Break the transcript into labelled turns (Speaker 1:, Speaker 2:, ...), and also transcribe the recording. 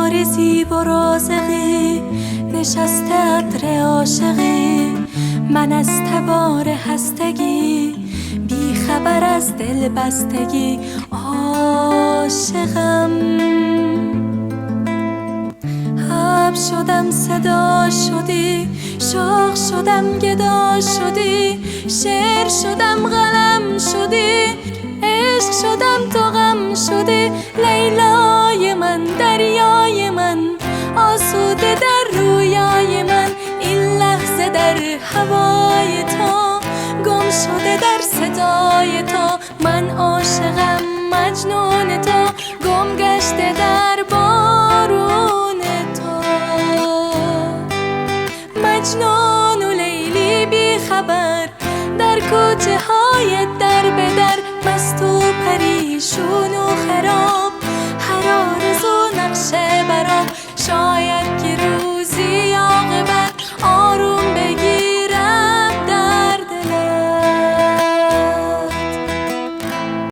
Speaker 1: بهار زیب و رازقی نشسته عطر عاشقی، من از تبار هستگی بی خبر از دل بستگی عاشقم. حب شدم صدا شدی، شوق شدم گدا شدی، شعر شدم قلم شدی، عشق شدم تو غم شدی. لیلای من دریای من آسوده در رویای من، این لحظه در هوای تو گم شده در صدای تو. من عاشقم مجنون تو.